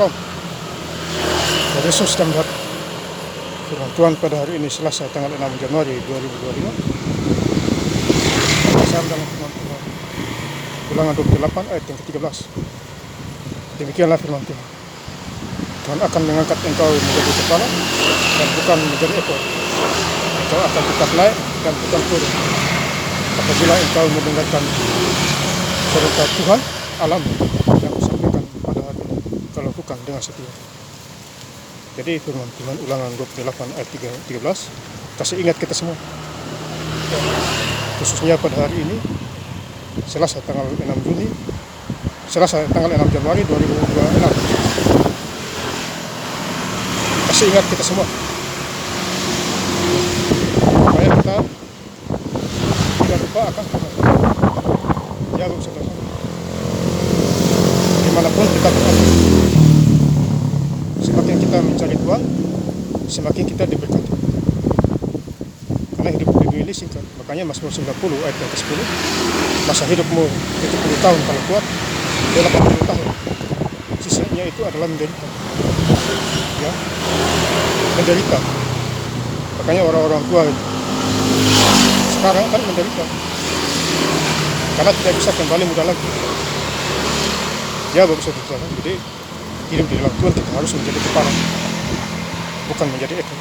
Shalom. Jadi Yesus sedang melihat firman Tuhan pada hari ini Selasa tanggal 6 Januari 2025. Saya dalam firman Tuhan Ulangan 28 ayat yang ke-13. Demikianlah firman Tuhan. Tuhan akan mengangkat engkau menjadi kepala dan bukan menjadi ekor. Engkau akan tetap naik dan bukan turun apabila engkau mendengarkan perintah Tuhan Allahmu yang kusampaikan pada hari ini, kau lakukan dengan setia. Jadi firman Tuhan Ulangan 28 ayat 13 kasih ingat kita semua, khususnya pada hari ini Selasa tanggal 6 Januari 2026. Kasih ingat kita semua supaya kita tidak lupa akan Tuhan. Ya saudara, dimanapun kita berada, semakin kita mencari Tuhan, semakin kita diberkati. Karena hidup ini singkat. Makanya Mazmur 90 ayat yang ke-10, masa hidupmu 70 tahun kalau kuat, 80 tahun. Sisanya itu adalah menderita. Ya, menderita. Makanya orang-orang tua sekarang kan menderita karena tidak bisa kembali muda lagi. Ya bagus saudara. Jadi hidup di dalam Tuhan kita harus menjadi kepala, bukan menjadi ekor.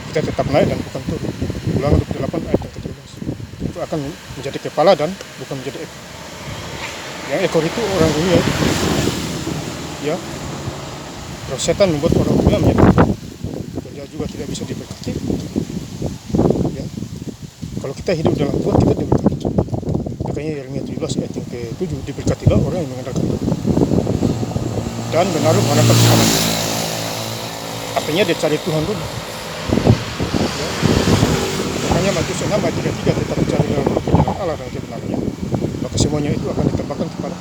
Kita tetap naik dan bukan turun. Ulangan 28 ayat yang ke-13. Itu akan menjadi kepala dan bukan menjadi ekor. Yang ekor itu orang dunia. Ya. Roh setan membuat orang dunia menjadi ekor. Dia juga tidak bisa diberkati. Ya. Kalau kita hidup dalam Tuhan, kita diberkati. Makanya Yeremia 17 ayat yang ke-7, diberkatilah orang yang mengandalkan Tuhan dan menaruh harapan kepada Tuhan. Artinya dia cari Tuhan dulu. Ya. Makanya Matius 6 ayat 33, tetap mencari dalam Allah dan kebenarannya, maka semuanya itu akan ditambahkan kepada.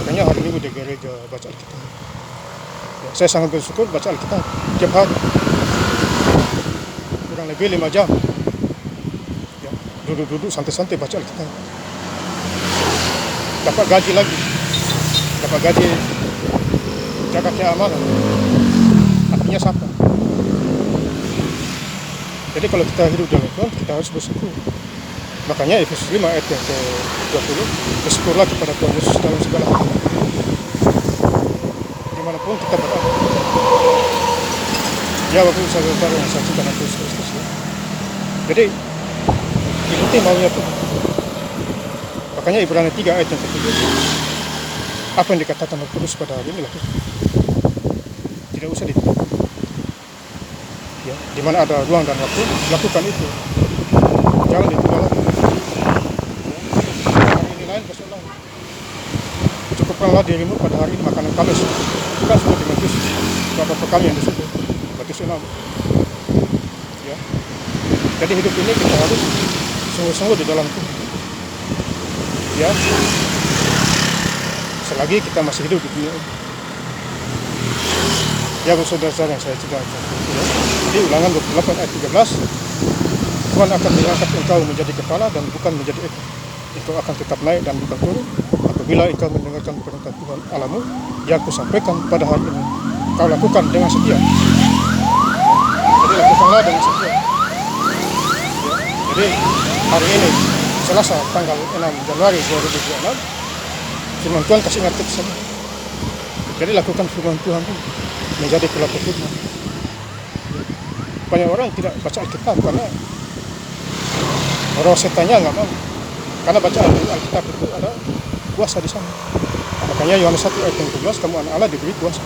Makanya hari Minggu di gereja baca Alkitab. Ya, saya sangat bersyukur baca Alkitab tiap hari, kurang lebih 5 jam. Ya, duduk-duduk santai-santai baca Alkitab. Dapat gaji lagi. Dapat gaji jaga keamanan, artinya siapa? Jadi kalau kita hidup dalam Tuhan, kita harus bersyukur. Makanya Efesus 5 ayat yang ke-20, bersyukurlah kepada Tuhan Yesus dalam segala hal, dimanapun kita berada. Ya Bapak Ibu saudara yang saya cinta Tuhan Kristus. Jadi ikuti maunya Tuhan. Makanya Ibrani 3 ayat yang ke-7, apa yang dikatakan Roh Kudus pada hari ini lakukan. Tidak usah ditunda. Ya, di mana ada ruang dan waktu, lakukan itu. Jangan ditunda lagi. Ya, hari ini lain, besok lain. Cukupkanlah dirimu pada hari ini makanan kamis. Bukan sudah di Matius beberapa kali yang disebut. Matius 6. Ya. Jadi hidup ini kita harus sungguh-sungguh di dalam Tuhan. Ya. Selagi kita masih hidup di dunia ini. Ya saudara-saudara yang saya cintai. Jadi Ulangan 28 ayat 13, Tuhan akan mengangkat engkau menjadi kepala dan bukan menjadi ekor. Engkau akan tetap naik dan bukan turun apabila engkau mendengarkan perintah Tuhan Allahmu yang kusampaikan pada hari ini, kau lakukan dengan setia. Jadi lakukanlah dengan setia. Ya. Jadi hari ini Selasa tanggal 6 Januari 2026, firman Tuhan kasih ingat kita semua. Jadi lakukan firman Tuhan itu menjadi pelaku firman. Banyak orang tidak baca Alkitab karena roh setannya nggak mau. Karena baca Alkitab itu ada kuasa di sana. Makanya Yohanes 1 ayat yang 12, kamu anak Allah diberi kuasa.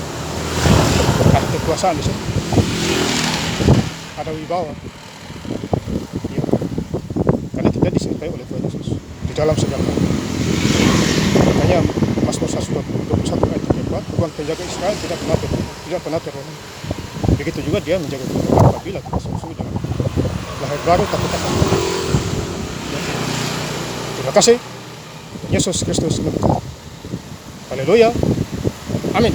Ada kekuasaan di sini. Ada wibawa. Ya. Karena kita disertai oleh Tuhan Yesus di dalam segala hal. Makanya Mazmur 121 ayat 4, Tuhan penjaga Israel tidak pernah terlena. Begitu juga dia menjaga kita apabila kita sungguh-sungguh dalam lahir baru takut akan. Ya. Terima kasih. Yesus Kristus memberkati. Haleluya. Amin.